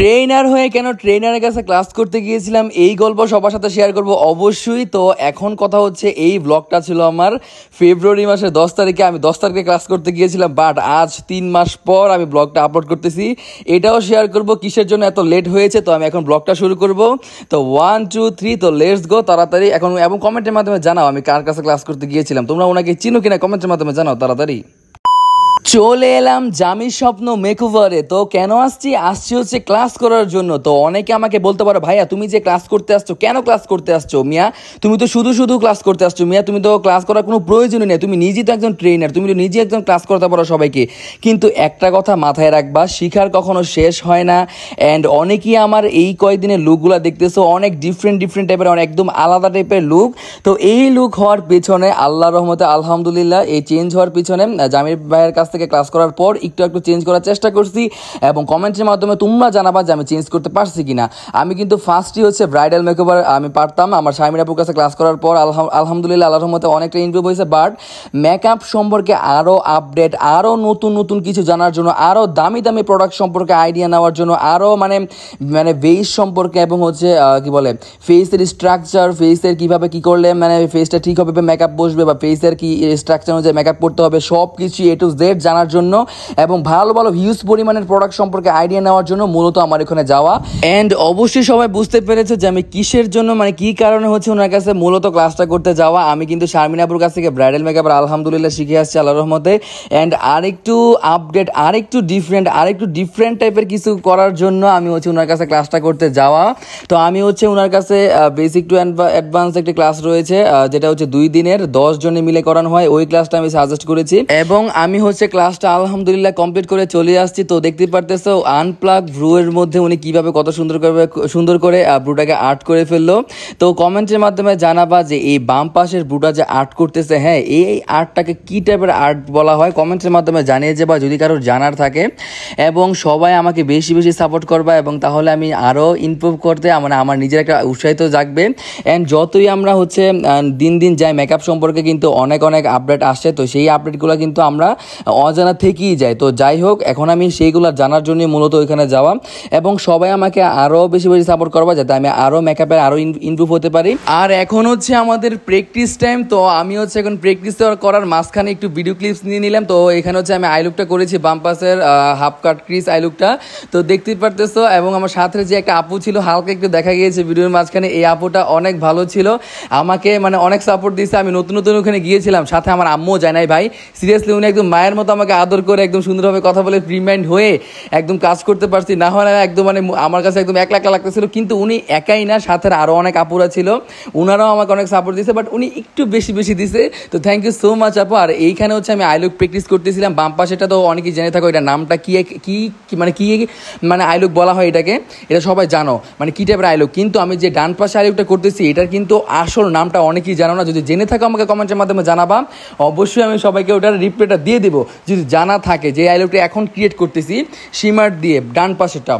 Trainer হয়ে কেন ট্রেনারের কাছে ক্লাস করতে গিয়েছিলাম এই গল্প সবার সাথে শেয়ার করব অবশ্যই। তো এখন কথা হচ্ছে এই ব্লগটা ছিল আমার ফেব্রুয়ারি মাসের 10 তারিখে, আমি 10 তারিখে ক্লাস করতে গিয়েছিলাম, বাট আজ 3 মাস পর আমি ব্লগটা আপলোড করতেছি। এটাও শেয়ার করব কিসের জন্য এত লেট হয়েছে। তো আমি এখন ব্লগটা শুরু করব। তো 1 2 3 তো লেটস গো তাড়াতাড়ি এখন, এবং কমেন্টের মাধ্যমে জানাও আমি কার কাছে ক্লাস করতে গিয়েছিলাম, তোমরা ওনাকে চিনো কিনা কমেন্টের মাধ্যমে জানাও তাড়াতাড়ি। চলে এলাম জামির স্বপ্ন মেকওভারে। তো কেন আসছি হচ্ছে ক্লাস করার জন্য। তো অনেকে আমাকে বলতে পারো ভাইয়া তুমি যে ক্লাস করতে আসছো, কেন ক্লাস করতে আসছো মিয়া, তুমি তো শুধু ক্লাস করতে আসছো মিয়া, তুমি তো ক্লাস করার কোনো প্রয়োজনই নেই, তুমি নিজেই তো একজন ট্রেনার, তুমি তো নিজেই একজন ক্লাস করতে পারো সবাইকে। কিন্তু একটা কথা মাথায় রাখবা, শিখার কখনো শেষ হয় না। অ্যান্ড অনেকেই আমার এই কয়েকদিনের লুকগুলো দেখতেছো, অনেক ডিফারেন্ট টাইপের, অনেক একদম আলাদা টাইপের লুক। তো এই লুক হওয়ার পেছনে আল্লাহর রহমতে আলহামদুলিল্লাহ, এই চেঞ্জ হওয়ার পিছনে জামির ভাইয়ের কাছ থেকে ক্লাস করার পর একটু চেঞ্জ করার চেষ্টা করছি, এবং কমেন্টের মাধ্যমে তোমরা জানাবা যে আমি চেঞ্জ করতে পারছি কিনা। আমি কিন্তু ফার্স্টই হচ্ছে ব্রাইডাল মেকওভার আমি পারতাম, আমার শারমিন আপুর কাছে ক্লাস করার পর আলহামদুলিল্লাহ আল্লাহর রহমতে অনেকটা ইমপ্রুভ হয়েছে। বাট মেকআপ সম্পর্কে আরও আপডেট, আরও নতুন কিছু জানার জন্য, আরও দামি প্রোডাক্ট সম্পর্কে আইডিয়া নেওয়ার জন্য, আরও মানে ফেস সম্পর্কে, এবং হচ্ছে কি বলে ফেসের স্ট্রাকচার, ফেসের কীভাবে কী করলে মানে ফেসটা ঠিক হবে, মেকআপ বসবে, বা ফেসের কি স্ট্রাকচার অনুযায়ী মেকআপ করতে হবে, সব কিছু A to Z জানার জন্য এবং ভালো হিউজ পরিমাণের প্রোডাক্ট সম্পর্কে আইডিয়া নেওয়ার জন্য মূলত আমার এখানে যাওয়া। অ্যান্ড অবশ্যই সবাই বুঝতে পেরেছে যে আমি কিসের জন্য, মানে কি কারণে হচ্ছে ওনার কাছে মূলত ক্লাসটা করতে যাওয়া। আমি কিন্তু শারমিন আপুর কাছ থেকে ব্রাইডাল মেকআপ আলহামদুলিল্লাহ শিখে আসছি আল্লাহর রহমতে। অ্যান্ড আরেকটু আপডেট, আরেকটু ডিফারেন্ট টাইপের কিছু করার জন্য আমি হচ্ছে ওনার কাছে ক্লাসটা করতে যাওয়া। তো আমি হচ্ছে ওনার কাছে বেসিক টু অ্যাডভান্স একটা ক্লাস রয়েছে, যেটা হচ্ছে 2 দিনের 10 জনে মিলে করানো হয়, ওই ক্লাসটা আমি সাজেস্ট করেছি, এবং আমি হচ্ছে ক্লাসটা আলহামদুলিল্লাহ কমপ্লিট করে চলে আসছি। তো দেখতে পারতেছো আনপ্লাগ ভ্রু এর মধ্যে উনি কিভাবে কত সুন্দর করে ভ্রুটাকে আর্ট করে ফেললো। তো কমেন্টের মাধ্যমে জানাবা যে এই বাম পাশের ভ্রুটা যে আর্ট করতেছে, হ্যাঁ এই আর্টটাকে কি টাইপের আর্ট বলা হয়, কমেন্টের মাধ্যমে জানিয়ে যাবা যদি কারোর জানার থাকে। এবং সবাই আমাকে বেশি সাপোর্ট করবা, এবং তাহলে আমি আরও ইমপ্রুভ করতে মানে আমার নিজের একটা উৎসাহিত জাগবে। অ্যান্ড যতই আমরা হচ্ছে দিন যাই মেকআপ সম্পর্কে কিন্তু অনেক আপডেট আসছে, তো সেই আপডেটগুলো কিন্তু আমরা অজানা থেকেই যাই। তো যাই হোক, এখন আমি সেইগুলো জানার জন্য মূলত ওইখানে যাওয়া, এবং সবাই আমাকে আরও বেশি সাপোর্ট করবা যাতে আমি আরও মেকআপের আরও ইমপ্রুভ হতে পারি। আর এখন হচ্ছে আমাদের প্র্যাকটিস টাইম। তো আমি হচ্ছে এখন প্র্যাকটিস করার মাঝখানে একটু ভিডিও ক্লিপস নিয়ে নিলাম। তো এখানে হচ্ছে আমি আইলুকটা করেছি, বাম পাশের হাফ কাট ক্রিস আইলুকটা, তো দেখতেই পারতেছো। এবং আমার সাথে যে একটা আপু ছিল, হালকা একটু দেখা গিয়েছে ভিডিওর মাঝখানে, এই আপুটা অনেক ভালো ছিল, আমাকে মানে অনেক সাপোর্ট দিয়েছে। আমি নতুন ওখানে গিয়েছিলাম, সাথে আমার আম্মুও যায় নাই ভাই, সিরিয়াসলি উনি একদম মায়ের মতো আমাকে আদর করে একদম সুন্দরভাবে কথা বলে প্রিমাইন্ড হয়ে একদম কাজ করতে পারছি। না হলে একদম মানে আমার কাছে একদম একলা লাগতেছিল। কিন্তু উনি একাই না, সাথে আরও অনেক আপুরা ছিল, ওনারাও আমাকে অনেক সাপোর্ট দিয়েছে, বাট উনি একটু বেশি দিছে। তো থ্যাংক ইউ সো মাচ আপু। আর এইখানে হচ্ছে আমি আইলুক প্র্যাকটিস করতেছিলাম। বাম পাশেটা তো অনেকেই জেনে থাকো, এটা নামটা মানে আইলুক বলা হয় এটাকে, এটা সবাই জানো মানে কি টাইপের আইলুক। কিন্তু আমি যে ডান পাশে আইলুকটা করতেছি, এটার কিন্তু আসল নামটা অনেকেই জানো না। যদি জেনে থাকো আমাকে কমেন্টের মাধ্যমে জানাবা, অবশ্যই আমি সবাইকে ওটার রিপ্লাইটা দিয়ে দেবো যদি জানা থাকে যে আইলুকটা এখন ক্রিয়েট করতেছি শিমার দিয়ে ডান পাশেটা।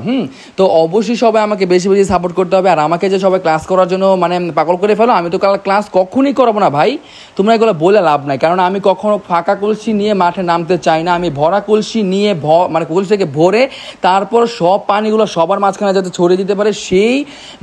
তো অবশ্যই সবাই আমাকে বেশি সাপোর্ট করতে হবে। আর আমাকে যে সবাই ক্লাস করার জন্য মানে পাগল করে ফেলো, আমি তো ক্লাস কখনই করবো না ভাই, তোমরা এগুলো বলে লাভ নাই। কারণ আমি কখনো ফাঁকা কলসি নিয়ে মাঠে নামতে চাই না, আমি ভরা কলসি নিয়ে মানে কলসিটাকে ভরে তারপর সব পানিগুলো সবার মাঝখানে যাতে ছড়িয়ে দিতে পারে, সেই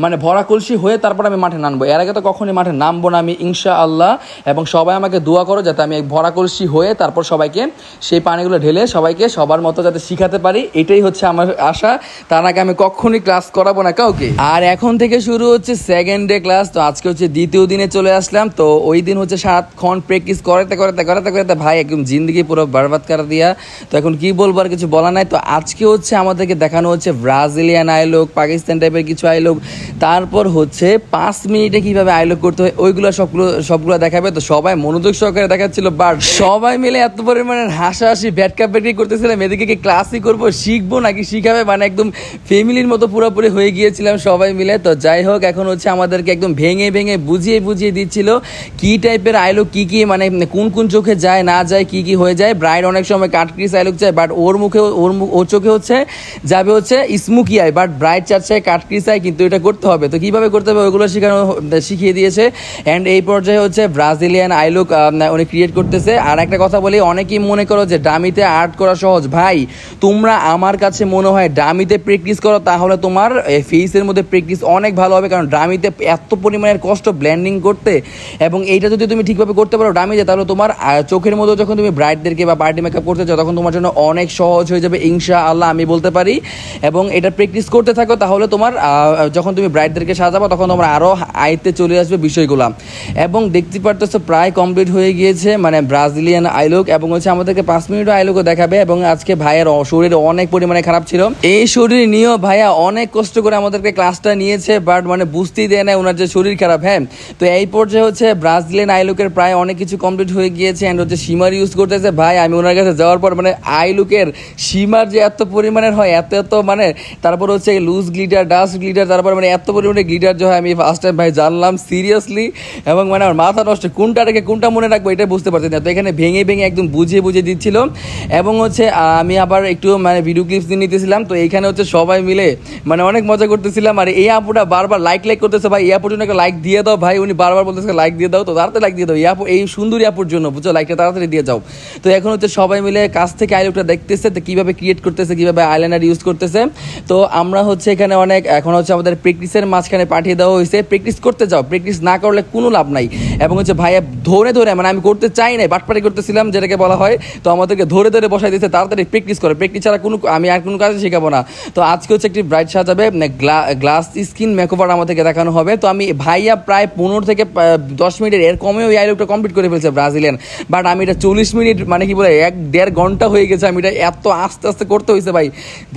মানে ভরা কলসি হয়ে তারপর আমি মাঠে নামবো। এর আগে তো কখনই মাঠে নামবো না আমি, ইনশাআল্লাহ। এবং সবাই আমাকে দোয়া করো যাতে আমি ভরা কলসি হয়ে তারপর সবাইকে সেই পানিগুলো ঢেলে সবাইকে সবার মতো যাতে শিখাতে পারি, এটাই হচ্ছে আমার আশা। তার আগে আমি কখনই ক্লাস করাবো না কাউকে। আর এখন থেকে শুরু হচ্ছে সেকেন্ড ডে ক্লাস। তো আজকে হচ্ছে দ্বিতীয় দিনে চলে আসলাম। তো ওই দিন হচ্ছে সারাক্ষণ প্র্যাকটিস করাতে ভাই একদম জিন্দগি পুরো বরবাদ করে দিয়া। তো এখন কি বলবো, আর কিছু বলা নাই। তো আজকে হচ্ছে আমাদেরকে দেখানো হচ্ছে ব্রাজিলিয়ান আইলুক, পাকিস্তান টাইপের কিছু আইলুক, তারপর হচ্ছে 5 মিনিটে কিভাবে আইলুক করতে হয় ওইগুলো সবগুলো দেখাবে। তো সবাই মনোযোগ সহকারে দেখাচ্ছিল, বাট সবাই মিলে এত পরিমাণে হাসাহাসি ব্যাটকাপি করতেছিলাম, এদিকে কি ক্লাসই করবো, শিখবো নাকি শিখাবে, মানে একদম ফ্যামিলির মতো পুরোপুরি হয়ে গিয়েছিলাম সবাই মিলে। তো যাই হোক, এখন হচ্ছে আমাদেরকে একদম ভেঙে বুঝিয়ে দিচ্ছিল কি টাইপের আইলুক কি মানে কোন চোখে যায় না যায়, কি হয়ে যায়। ব্রাইড অনেক সময় কাটক্রিস আইলুক চায়, বাট ওর চোখে হচ্ছে যাবে হচ্ছে স্মুকি আই, বাট ব্রাইড চাচ্ছে কাটক্রিস আই, কিন্তু এটা করতে হবে। তো কিভাবে করতে হবে ওইগুলো শিখিয়ে দিয়েছে। অ্যান্ড এই পর্যায়ে হচ্ছে ব্রাজিলিয়ান আইলুক উনি ক্রিয়েট করতেছে। আর একটা কথা বলি, অনেকেই মনে করো যে ডামিতে আর্ট করা সহজ, ভাই তোমরা আমার কাছে মনে হয় ডামিতে প্র্যাকটিস করো, তাহলে তোমার ফেসের মধ্যে প্র্যাকটিস অনেক ভালো হবে। কারণ ডামিতে এত পরিমাণের কষ্ট ব্লেন্ডিং করতে, এবং এইটা যদি তুমি ঠিকভাবে করতে পারো ডামিতে, তাহলে তোমার চোখের মধ্যে যখন তুমি ব্রাইডদেরকে বা পার্টি মেকআপ করতে চাও তখন তোমার জন্য অনেক সহজ হয়ে যাবে ইনশাআল্লাহ, আমি বলতে পারি। এবং এটা প্র্যাকটিস করতে থাকো, তাহলে তোমার যখন তুমি ব্রাইডদেরকে সাজাবো তখন তোমার আরও আয়ত্তে চলে আসবে বিষয়গুলো। এবং দেখতে পারতেছো প্রায় কমপ্লিট হয়ে গিয়েছে, মানে ব্রাজিলিয়ান আই লুক, এবং হচ্ছে আমাদেরকে 5 মিনিটও আই লুকও দেখাবে। এবং আজকে ভাইয়ের শরীর অনেক পরিমাণে খারাপ ছিল, এই শরীর নিয়েও ভাইয়া অনেক কষ্ট করে আমাদেরকে ক্লাসটা নিয়েছে, বাট মানে বুঝতেই দেয় না ওনার যে শরীর খারাপ। হ্যাঁ, তো এই পর্যায়ে হচ্ছে ব্রাজিলিয়ান আই লুকের প্রায় অনেক কিছু কমপ্লিট হয়ে গিয়েছে, অ্যান্ড হচ্ছে শিমার ইউজ করতেছে। ভাই আমি ওনার কাছে যাওয়ার পর মানে আই লুকের শিমার যে এত পরিমাণের হয়, এত মানে, তারপর হচ্ছে লুজ গ্লিটার, ডাস্ট গ্লিটার, তারপর মানে এত পরিমাণে গ্লিটার যে হয় আমি ফার্স্ট টাইম ভাই জানলাম সিরিয়াসলি। এবং মানে আমার মাথা নষ্ট, কোনটা রেখে কোনটা মনে রাখবো এটা বুঝতে পারছি না। তো এখানে ভেঙে ভেঙে একদম বুঝিয়ে দিচ্ছিল। এবং হচ্ছে আমি আবার একটু মানে ভিডিও ক্লিপস দিয়ে নিতেছিলাম, তো এইখানে হচ্ছে সবাই মিলে মানে অনেক মজা করতেছিলাম। আর এই আপুটা বারবার লাইক করতেছে, ভাই এই আপুর জন্য একটা লাইক দিয়ে দাও ভাই, উনি বারবার বলতেছে লাইক দিয়ে দাও, তো তাড়াতাড়ি লাইক দিয়ে দাও এই আপু, এই সুন্দরী আপুর জন্য, বুঝছো, লাইকটা তাড়াতাড়ি দিয়ে যাও। তো এখন হচ্ছে সবাই মিলে কাছ থেকে আইলুকটা দেখতেছে, তো কীভাবে ক্রিয়েট করতেছে, কীভাবে আইলাইনার ইউজ করতেছে। তো আমরা হচ্ছে এখানে অনেক, এখন হচ্ছে আমাদের প্র্যাকটিসের মাঝখানে পাঠিয়ে দেওয়া হয়েছে, প্র্যাকটিস করতে যাও, প্র্যাকটিস না করলে কোনো লাভ নাই। এবং হচ্ছে ভাইয়া ধরে মানে আমি করতে চাই নাই, বাটপাটি করতেছিলাম যেটাকে বলা হয়, তো আমাদেরকে ধরে বসাই দিয়েছে, তাড়াতাড়ি প্র্যাকটিস করে, প্র্যাকটিস ছাড়া আমি আর কোনো কাজে শেখাবো না। তো আজকে হচ্ছে একটি ব্রাইড সাজাবে, গ্লাস স্কিন মেকওভার আমাদেরকে দেখানো হবে। তো আমি ভাইয়া প্রায় 15 থেকে 10 মিনিটের এর কমেও এই আইলুকটা কমপ্লিট করে ফেলছে ব্রাজিলিয়ান, বাট আমি এটা 40 মিনিট মানে কি বলে 1-1.5 ঘন্টা হয়ে গেছে, আমি এটা এত আস্তে আস্তে করতে হয়েছে ভাই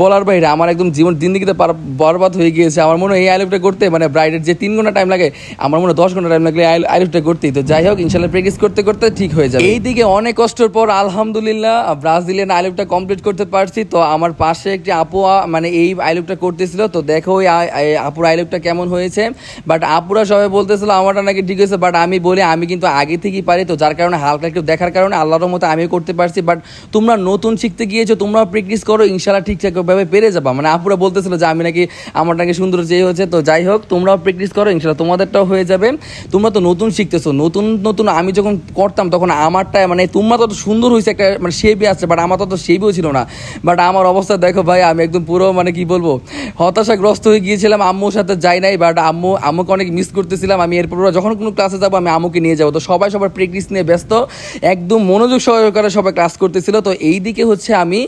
বলার বাইরে। আমার একদম জীবন জিন্দিগিতে বরবাদ হয়ে গিয়েছে। আমার মনে হয় এই আইলুকটা করতে মানে ব্রাইডের যে 3 ঘন্টা টাইম লাগে, আমার মনে হয় 10 ঘন্টা টাইম লাগলে আইলুকটা করতেই। তো যাই হোক, ইনশাল্লাহ প্র্যাকটিস করতে করতে ঠিক হয়ে যাবে। এইদিকে অনেক কষ্টের পর আলহামদুলিল্লাহ ব্রাজিলিয়ান আইলুকটা কমপ্লিট করতে পারছি। তো আমার পাশে একটি আপু মানে এই আইলুকটা করতেছিল, তো দেখো ওই আপুর আইলুকটা কেমন হয়েছে। বাট আপুরা সবাই বলতেছিল আমারটা নাকি ঠিক হয়েছে, বাট আমি বলি আমি কিন্তু আগে থেকেই পারি, তো যার কারণে হালকা একটু দেখার কারণে আল্লাহর মতো আমিও করতে পারছি। বাট তোমরা নতুন শিখতে গিয়েছো, তোমরা প্র্যাকটিস করো, ইনশাল্লাহ ঠিকঠাকভাবে পেরে যাবা। মানে আপুরা বলতেছিল যে আমি নাকি আমার নাকি সুন্দর চেয়ে হচ্ছে। তো যাই হোক, তোমরাও প্র্যাকটিস করো, ইনশাল্লাহ তোমাদেরটাও হয়ে যাবে। তোমরা তো নতুন শিখতেছো, নতুন আমি যখন করতাম তখন আমারটা মানে তোমরা তো সুন্দর হয়েছে, একটা মানে শেপই আছে, বাট আমার তো শেপও ছিল না। বাট আমার অবস্থা দেখো ভাই, আমি একদম পুরো মানে কি বলবো হতাশাগ্রস্ত হয়ে গিয়েছিলাম। আম্মুর সাথে যাই নাই, বাট আম্মুকে অনেক মিস করতেছিলাম। আমি এরপর যখন কোনো ক্লাসে যাবো আমি আম্মুকে নিয়ে যাবো। তো সবাই সবার প্র্যাকটিস নিয়ে ব্যস্ত, একদম মনোযোগ সহকারে সবাই ক্লাস করতেছিল। তো এই দিকে হচ্ছে আমি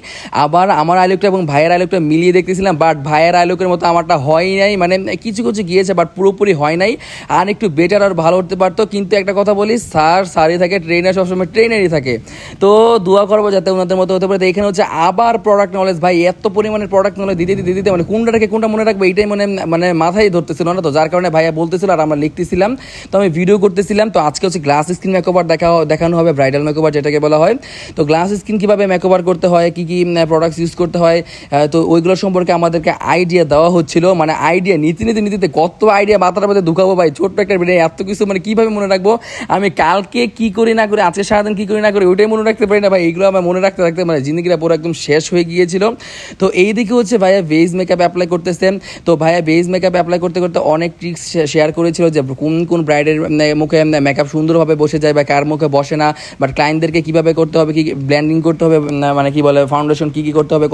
আবার আমার আইলুকটা এবং ভাইয়ের আইলুকটা মিলিয়ে দেখতেছিলাম, বাট ভাইয়ের আইলুকের মতো আমারটা হয় নাই, মানে কিছু গিয়েছে বাট পুরোপুরি হয় নাই। আর একটু বেটার আর ভালো হতে পারতো। কিন্তু একটা কথা বলি, স্যারই থাকে, ট্রেনার সবসময় ট্রেনারই থাকে। তো দোয়া করবো যাতে ওনাদের মতো হতে পারে। তো এখানে হচ্ছে আবার প্রোডাক্ট নলেজ, ভাই এত পরিমাণের প্রোডাক্ট নলেজ দিতে মানে কোনটা রেখে কোনটা মনে রাখবো এইটাই মানে মাথায় ধরতেছিল না। তো যার কারণে ভাইয়া বলতেছিল আর আমরা লিখতেছিলাম, তো আমি ভিডিও করতেছিলাম। তো আজকে হচ্ছে গ্লাস স্কিন মেকওভার দেখানো হবে, ব্রাইডাল মেকওভার যেটাকে বলা হয়। তো গ্লাস স্কিন কীভাবে মেকওভার করতে হয়, কী প্রোডাক্টস ইউজ করতে হয়, তো ওইগুলো সম্পর্কে আমাদেরকে আইডিয়া দেওয়া হচ্ছিল। মানে আইডিয়া নিতে কত আইডিয়া মাথার মধ্যে ঢুকাবো ভাই, ছোট্ট একটা ভিডিও এত কিছু মানে কীভাবে মনে রাখবো। আমি কালকে কি করি না করি, আজকে সারাদিন কী করি না করি ওইটাই মনে রাখতে পারি না ভাই। এইগুলো আমার মনে রাখতে মানে জিন্দগিটা পুরো একদম শেষ হয়ে গিয়েছিল। তো এই দিকে হচ্ছে ভাইয়া বেজ মেকআপ অ্যাপ্লাই করতেছেন। তো ভাইয়া বেজ মেকআপ অ্যাপ্লাই করতে অনেক ট্রিক্স শেয়ার করেছিল যে কোন ব্রাইডের মুখে মেকআপ সুন্দরভাবে বসে যায় বা কার মুখে বসে না, বাট ক্লায়েন্টদেরকে কীভাবে করতে হবে, কি ব্লেন্ডিং করতে হবে, মানে কি বলে ফাউন্ডেশন কি করতে হবে,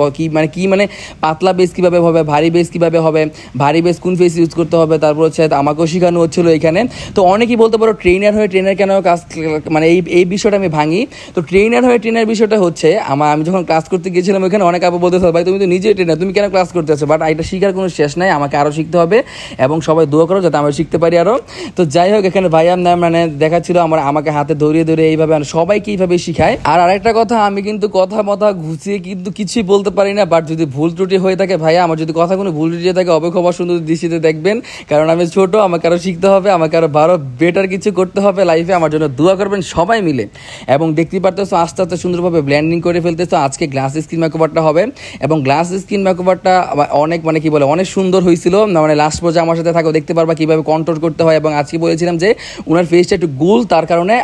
মানে পাতলা বেস কীভাবে হবে, ভারী বেস কীভাবে হবে, ভারী বেস কোন ফেস ইউজ করতে হবে। তারপর হচ্ছে আমাকেও শেখানো হচ্ছিলো এখানে। তো অনেকেই বলতে পারো ট্রেনার কেন কাজ, মানে এই বিষয়টা আমি ভাঙি। তো ট্রেনার বিষয়টা হচ্ছে আমি যখন ক্লাস করতে গিয়েছিলাম ওখানে অনেক আপু বলতে ভাই তুমি তো নিজেই ট্রেনার, তুমি কেন ক্লাস করতে আছো। বাট এটা শিখার কোনো শেষ নাই, আমাকে আরও শিখতে হবে এবং সবাই দোয়া করো যাতে আমি শিখতে পারি আরও। তো যাই হোক, এখানে ভাইয়া মানে দেখাচ্ছিল আমাকে হাতে ধরিয়ে এইভাবে সবাইকে এইভাবে শিখায়। আর আরেকটা কথা, আমি কিন্তু কথা ঘুষিয়ে কিন্তু কিছুই বলতে পারি না, বাট যদি ভুল ত্রুটি হয়ে থাকে ভাইয়া, আমার যদি কথা কোনো ভুল ত্রুটি থাকে অবক্ষমা সুন্দর দৃষ্টিতে দেখবেন, কারণ আমি ছোট, আমাকে আরও শিখতে হবে, আমাকে আরও বেটার কিছু করতে হবে লাইফে। আমার জন্য দোয়া করবেন সবাই মিলে। এবং দেখতে পারতেছো আস্তে আস্তে সুন্দরভাবে ব্লেন্ডিং করে ফেলতেছো। আজকে গ্লাস স্কিন মেকওভারটা হবে এবং গ্লাস স্কিন মেকওভারটা অনেক মানে কি বলে অনেক সুন্দর হয়েছিল। মানে লাস্ট পর্যায়ে আমার সাথে থাকো, দেখতে পারবা কীভাবে কন্ট্রোল করতে হয়। এবং আজকে বলেছিলাম যে ওনার ফেসটা একটু গোল, তার কারণে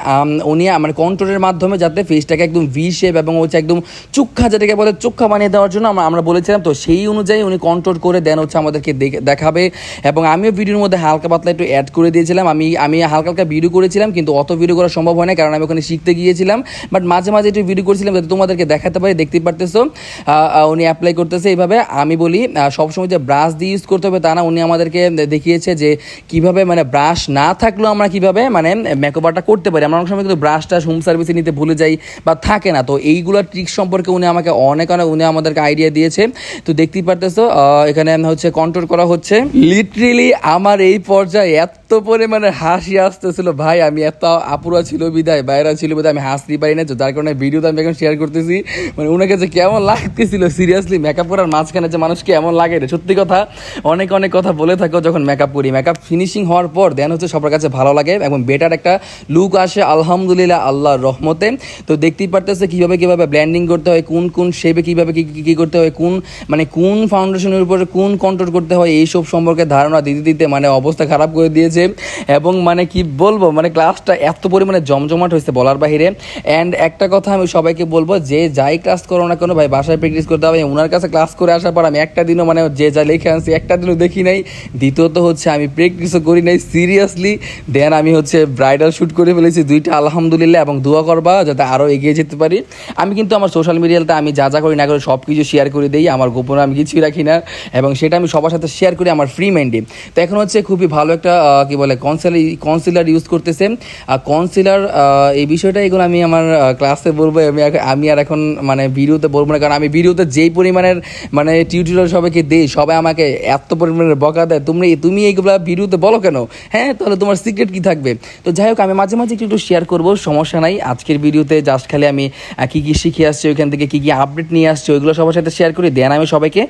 উনি মানে কন্ট্রোলের মাধ্যমে যাতে ফেসটাকে একদম ভি শেপ এবং হচ্ছে একদম চোখা, যেটাকে বলে চোখা বানিয়ে দেওয়ার জন্য আমরা বলেছিলাম। তো সেই অনুযায়ী উনি কন্ট্রোল করে দেন হচ্ছে আমাদেরকে দেখাবে। এবং আমিও ভিডিওর মধ্যে হালকা পাতলা একটু অ্যাড করে দিয়েছিলাম। আমি হালকা ভিডিও করেছিলাম, কিন্তু অত ভিডিও করা সম্ভব হয় না কারণ আমি ওখানে শিখতে গিয়েছিলাম। বাট মাঝে একটু ভিডিও করছিলাম যাতে তোমাদেরকে দেখাতে পারি। দেখতে পারতেছো উনি অ্যাপ্লাই করতেছে এইভাবে। আমি বলি সবসময় যে ব্রাশ দিয়ে ইউজ করতে হবে তা না, উনি আমাদেরকে দেখিয়েছে যে কিভাবে মানে ব্রাশ না থাকলেও আমরা কিভাবে মানে মেকওভারটা করতে পারি। আমরা অনেক সময় কিন্তু ব্রাশটা হোম সার্ভিসে নিতে ভুলে যাই বা থাকে না, তো এইগুলো ট্রিক সম্পর্কে উনি আমাকে অনেক উনি আমাদেরকে আইডিয়া দিয়েছে। তো দেখতেই পারতেছো এখানে হচ্ছে কন্ট্রোল করা হচ্ছে। লিটারেলি আমার এই পর্যায়ে এত পরিমাণে হাসি আসতেছিল ভাই, আমি এত আপুরা ছিল বিদায় বাইরা ছিল বিদায় আমি হাসতেই পারি না, তো যার কারণে ভিডিওতে আমি এখন শেয়ার করতেছি। মানে ওনাকে যে কেমন লাগতেছিল সিরিয়াসলি, মেকআপ করার মাঝখানে যে মানুষ কেমন লাগে রে, সত্যি কথা অনেক কথা বলে থাকো যখন মেকআপ করি। মেকআপ ফিনিশিং হওয়ার পর দেন হচ্ছে সবার কাছে ভালো লাগে এবং বেটার একটা লুক আসে আলহামদুলিল্লাহ আল্লাহর রহমতে। তো দেখতেই পারতেছে কিভাবে ব্ল্যান্ডিং করতে হয়, কোন শেপে কিভাবে কি করতে হয়, কোন ফাউন্ডেশনের উপরে কোন কন্ট্রোল করতে হয়, এইসব সম্পর্কে ধারণা দিতে মানে অবস্থা খারাপ করে দিয়েছে। এবং মানে কি বলবো, মানে ক্লাসটা এত পরিমাণে জমজমাট হয়েছে বলার বাহিরে। অ্যান্ড একটা কথা আমি সবাইকে বলবো, যে যাই ক্লাস করো না কেন ভাই বাসায় প্র্যাকটিস করতে হবে। ওনার কাছে ক্লাস করে আসার পর আমি একটা দিনও মানে যে যা লিখে আনছি একটা দিনও দেখি নাই। দ্বিতীয়ত হচ্ছে আমি প্র্যাকটিসও করি নাই সিরিয়াসলি। দেন আমি হচ্ছে ব্রাইডাল শ্যুট করে ফেলেছি 2টা আলহামদুলিল্লাহ, এবং দোয়া করবা যাতে আরও এগিয়ে যেতে পারি। আমি কিন্তু আমার সোশ্যাল মিডিয়াতে আমি যা করি না করে সব কিছু শেয়ার করে দিই, আমার গোপনে আমি কিছুই রাখি না, এবং সেটা আমি সবার সাথে শেয়ার করি আমার ফ্রি মাইন্ডে। তো এখন হচ্ছে খুবই ভালো একটা কি বলে কনসিলার ইউজ করতেছে। কনসিলার এই বিষয়টা এগুলো আমি আমার ক্লাসে বলবো, আমি আর এখন মানে ভিডিওতে বলবো না, কারণ আমি ভিডিওতে যেই পরিমাণের মানে টিউটোরিয়াল সবাইকে দিই, সবাই আমাকে এত পরিমাণের বকা দেয়, তুমি এইগুলো ভিডিওতে বলো কেন, হ্যাঁ তাহলে তোমার সিক্রেট কি থাকবে। তো যাই হোক আমি মাঝে একটু শেয়ার করবো, সমস্যা নাই। আজকের ভিডিওতে জাস্ট খালি আমি কি শিখে আসছি, ওইখান থেকে কি আপডেট নিয়ে আসছি ওইগুলো সবার সাথে শেয়ার করি। দেন আমি সবাইকে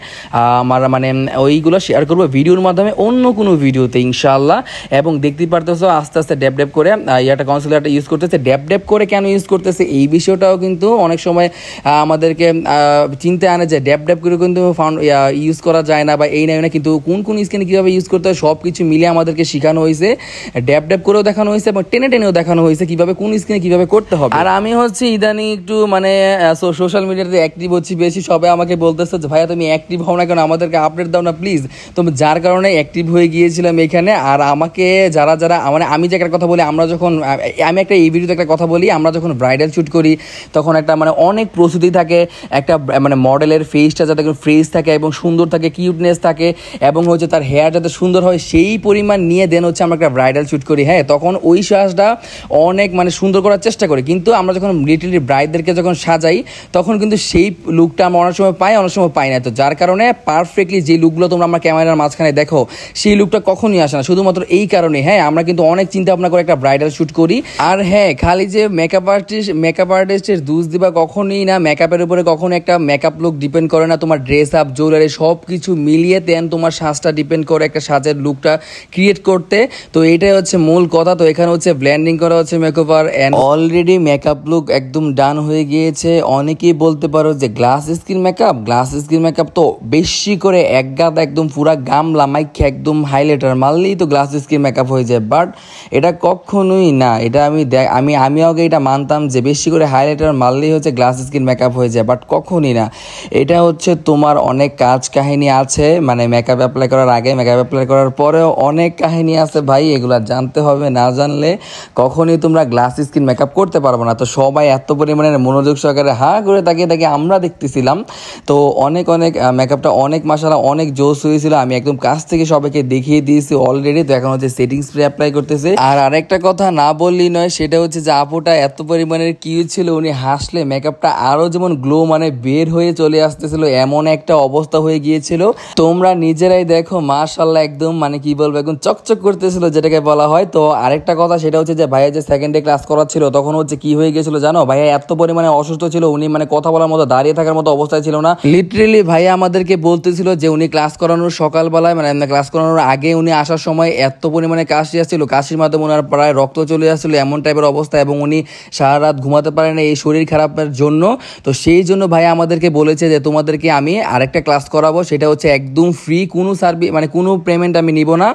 আমার মানে ওইগুলো শেয়ার করবো ভিডিওর মাধ্যমে অন্য কোনো ভিডিওতে ইনশাআল্লাহ। এবং দেখতেই পারতেছো আস্তে আস্তে ড্যাপ করে ইয়াটা কনসিলারটা ইউজ করতেছে। ড্যাপ করে কেন ইউজ করতেছে এই বিষয়টাও কিন্তু অনেক সময় আমাদেরকে চিন্তা আনে যে ড্যাপ করে কিন্তু ইউজ করা যায় না বা এই নাই না, কিন্তু কোন স্কিনে কীভাবে ইউজ করতে হয় সব কিছু মিলে আমাদেরকে শেখানো হয়েছে। ড্যাপ করেও দেখানো হয়েছে এবং টেনেও দেখানো হয়েছে কিভাবে কোন স্কিনে কীভাবে করতে হবে। আর আমি হচ্ছে ইদানিং একটু মানে সোশ্যাল মিডিয়াতে অ্যাক্টিভ হচ্ছি বেশি। সবাই আমাকে বলতেছে যে ভাইয়া তুমি অ্যাক্টিভ হও না কেন, আমাদেরকে আপডেট দাও না প্লিজ। তো যার কারণে অ্যাক্টিভ হয়ে গিয়েছিলাম এখানে। আর আমাকে যারা মানে আমি যে একটা কথা বলি, আমি এই ভিডিওতে একটা কথা বলি, আমরা যখন ব্রাইডাল শ্যুট করি তখন একটা মানে অনেক প্রস্তুতি থাকে, একটা মানে মডেলের ফেসটা যাতে ফ্রেশ থাকে এবং সুন্দর থাকে, কিউটনেস থাকে, এবং হচ্ছে তার হেয়ার যাতে সুন্দর হয় সেই পরিমাণ নিয়ে দেন হচ্ছে আমরা একটা ব্রাইডাল শ্যুট করি। হ্যাঁ তখন ওই সাজটা অনেক মানে সুন্দর করার চেষ্টা করি, কিন্তু আমরা যখন লিটলি ব্রাইডদেরকে যখন সাজাই তখন কিন্তু সেই লুকটা আমরা অনেক সময় পাই, অনেক সময় পাই না। তো যার কারণে পারফেক্টলি যে লুকগুলো তোমরা আমার ক্যামেরার মাঝখানে দেখো সেই লুকটা কখনই আসে না, শুধুমাত্র এই কারণে। হ্যাঁ আমরা কিন্তু অনেক চিন্তা ভাবনা করে একটা ব্রাইডাল শ্যুট করি। আর হ্যাঁ খালি যে মেকআপ আর্টিস্টের দোষ দিবা কখনোই না, মেকআপের উপরে কখনো একটা মেকআপ লুক ডিপেন্ড করে না, তোমার ড্রেস আপ জুয়েলারি সব কিছু মিলিয়ে দেন তোমার সাজটা ডিপেন্ড করে একটা সাজের লুকটা ক্রিয়েট করতে। তো এইটাই হচ্ছে মূল কথা। তো এখানে হচ্ছে ব্লেন্ডিং করা হচ্ছে makeover, and already makeup look একদম ডান হয়ে গিয়েছে। অনেকেই বলতে পারো যে গ্লাস স্কিন মেকআপ তো বেশি করে এক গাদা একদম পুরা গামলা মাইকে একদম হাইলাইটার মারলেই তো গ্লাস স্কিন মেকআপ হয়ে যায়, বাট এটা কখনোই না। এটা আমি আগে এটা মানতাম যে বেশি করে হাইলাইটার মারলেই হচ্ছে গ্লাস স্কিন মেকআপ হয়ে যায়, বাট কখনই না। এটা হচ্ছে তোমার অনেক কাজ কাহিনী আছে, মানে মেকআপ অ্যাপ্লাই করার আগে মেকআপ অ্যাপ্লাই করার পরেও অনেক কাহিনী আছে ভাই, এগুলো জানতে হবে, না জানলে কখনই তোমরা গ্লাস স্কিন মেকআপ করতে পারবো না। তো সবাই এত পরিমাণে মনোযোগ সহকারে করে তাকিয়ে আমরা দেখতেছিলাম। তো অনেক মেকআপটা অনেক মাশাআল্লাহ অনেক জোস হয়েছিল, আমি একদম কাছ থেকে সবাইকে দেখিয়ে দিয়েছি অলরেডি। তো এখন হচ্ছে সেটিং স্প্রে অ্যাপ্লাই করতেছে। আর আরেকটা কথা না বললেই নয়, সেটা হচ্ছে যে আপুটা এত পরিমাণের কিউট ছিল, উনি হাসলে মেকআপটা আরো যেমন গ্লো মানে বের হয়ে চলে আসতেছিল, এমন একটা অবস্থা হয়ে গিয়েছিল। তোমরা নিজেরাই দেখো মাশাআল্লাহ একদম মানে কি বলবো একদম চকচক করতেছিল যেটাকে বলা হয়। তো আরেকটা কথা সেটা হচ্ছে যে ভাইয়া যে সেকেন্ড ডে ক্লাস করাচ্ছিল তখন হচ্ছে কি হয়ে গেছিল জানো, ভাইয়া এত পরিমাণে অসুস্থ ছিল, উনি মানে কথা বলার মতো দাঁড়িয়ে থাকার মতো অবস্থায় ছিল না। লিটারেলি ভাইয়া আমাদেরকে বলতেছিল যে উনি ক্লাস করানোর সকালবেলায় মানে ক্লাস করানোর আগে উনি আসার সময় এত পরিমাণে কাশি আসছিল, কাশির মাধ্যমে ওনার প্রায় রক্ত চলে আসছিল, এমন টাইপের অবস্থা, এবং উনি সারা রাত ঘুমাতে পারেন এই শরীর খারাপের জন্য। তো সেই জন্য ভাইয়া আমাদেরকে বলেছে যে তোমাদেরকে আমি আরেকটা ক্লাস করাবো, সেটা হচ্ছে একদম ফ্রি, কোনো সার্ভিস মানে কোনো পেমেন্ট আমি নিব না।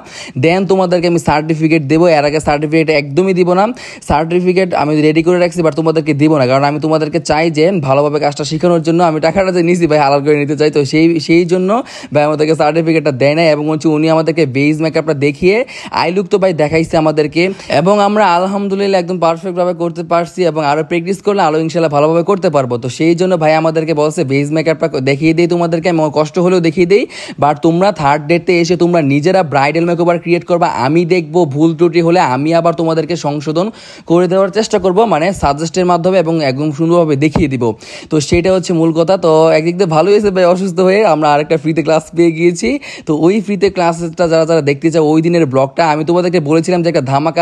দেন তোমাদেরকে আমি সার্টিফিকেট দেবো, এর আগে সার্টিফিকেট একদমই দিব না। সার্টিফিকেট আমি রেডি করে রাখছি, বাট তোমাদেরকে দিব না, কারণ আমি তোমাদেরকে চাই যে ভালোভাবে কাজটা শেখানোর জন্য। আমি টাকাটা যে নিয়েছি ভাই হালাল করে নিতে চাই, তো সেই জন্য ভাই আমাদেরকে সার্টিফিকেটটা দেয় না। এবং হচ্ছে উনি আমাদেরকে বেজ মেকআপটা দেখিয়ে আই লুক তো ভাই দেখাইছে আমাদেরকে, এবং আমরা আলহামদুলিল্লাহ একদম পারফেক্টভাবে করতে পারছি। এবং আরও প্র্যাকটিস করলে আরও ইনশাল্লাহ ভালোভাবে করতে পারবো। তো সেই জন্য ভাই আমাদেরকে বলছে বেজ মেকআপটা দেখিয়ে দিই তোমাদেরকে, আমি কষ্ট হলেও দেখিয়ে দিই, বাট তোমরা থার্ড ডেতে এসে তোমরা নিজেরা ব্রাইডাল মেকওভার ক্রিয়েট করবা, আমি দেখবো ভুল ত্রুটি হলে আমি আবার তোমাদেরকে সংশোধন করে দেওয়ার চেষ্টা করব, মানে সাজেস্টের মাধ্যমে এবং একদম সুন্দরভাবে দেখিয়ে দিব। তো সেটা হচ্ছে মূল কথা। তো একদিক দিয়ে ভালোই হয়েছে ভাই, অসুস্থ হয়ে আমরা আরেকটা ফ্রিতে ক্লাস পেয়ে গিয়েছি। তো ওই ফ্রিতে ক্লাসটা যারা যারা দেখতে চাও ওই দিনের ব্লগটা আমি তোমাদেরকে বলেছিলাম যে একটা ধামাকা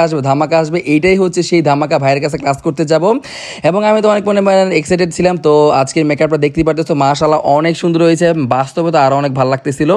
আসবে, এইটাই হচ্ছে সেই ধামাকা। ভাইয়ের কাছে ক্লাস করতে যাব এবং আমি তো অনেক এক্সাইটেড ছিলাম। তো আজকের মেকআপটা দেখতেই পারতেছো মাশাআল্লাহ অনেক সুন্দর হয়েছে, বাস্তবে তো আরও অনেক ভালো লাগতেছিল।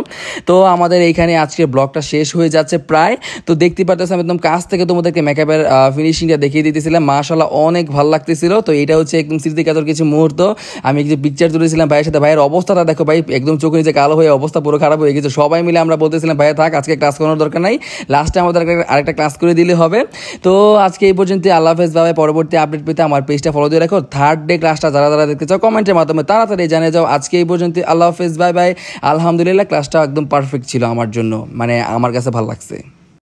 তো আমাদের এইখানে আজকের ব্লগটা শেষ হয়ে যাচ্ছে প্রায়। তো দেখতে পারতেছো আমি একদম কাছ থেকে তোমাদেরকে মেকআপের ফিনিশিংটা দেখিয়ে দিতেছিলাম, মাশাআল্লাহ অনেক ভালো লাগতেছিল। তো এটা হচ্ছে একদম স্মৃতিকাতর কিছু মুহূর্ত। আমি যে পিকচার তুলেছিলাম ভাইয়ের সাথে, ভাইয়ের অবস্থাটা দেখো ভাই, একদম চোখে নিচে কালো হয়ে অবস্থা পুরো খারাপ হয়ে গেছে। সবাই মিলে আমরা বলতেছিলাম ভাইয়া থাক, আজকে ক্লাস করানোর দরকার নাই, লাস্টে আমাদের আরেকটা ক্লাস করে দিলে হবে। তো আজকে এই পর্যন্ত, আল্লাহ হাফেজ ভাই। পরবর্তী আপডেট পেতে আমার পেজটা ফলো দিয়ে রাখো। থার্ড ডে ক্লাসটা যারা যারা দেখতে চাও কমেন্টের মাধ্যমে তাড়াতাড়ি জানিয়ে যাও। আজকে এই পর্যন্ত, আল্লাহ হাফেজ, বাই বাই। আলহামদুলিল্লাহ ক্লাসটা একদম পারফেক্ট ছিল আমার জন্য, মানে আমার কাছে ভালো লাগছে।